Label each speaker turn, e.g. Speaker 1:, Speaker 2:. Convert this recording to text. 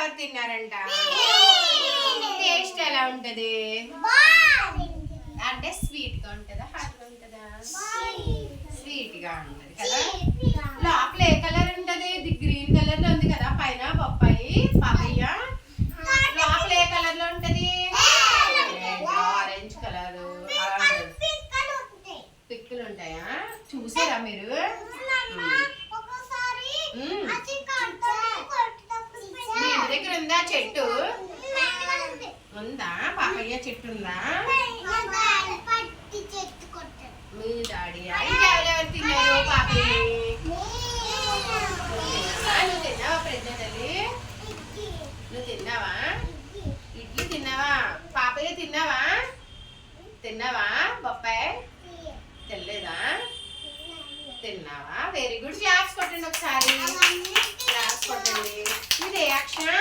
Speaker 1: ఎవరు తిన్నారంట? టేస్ట్ ఎలా ఉంటది? అంటే స్వీట్ గా ఉంటుందా, హాట్ గా ఉంటుందా? స్వీట్ గా ఉంటది కదా. లోపల ఏ కలర్ ఉంటది? గ్రీన్ కలర్ లో ఉంది కదా పైన పప్పాయి పాపయ్య. లోపల ఏ కలర్ లో ఉంటది? Orange colour. పిక్కులు ఉంటాయా? చూసారా మీరు? మీ ఇంటి దగ్గర ఉందా చెట్టు? ఉందా? పాపయ్య చెట్టు ఉందా? మీ డాడీయా? ఇంకెవరెవరు తిన్నారు పాపయ్య? నువ్వు తిన్నావా ప్రజలీ? నువ్వు తిన్నావా? ఇడ్లీ తిన్నావా? పాపయ్య తిన్నావా? తిన్నావా? బొప్పాయి తెల్లేదా? తిన్నావా? Very good. క్లాప్స్ కొట్టండి ఒకసారి. క్లాప్స్ కొట్టండి. ఇది ఏ అక్షరం?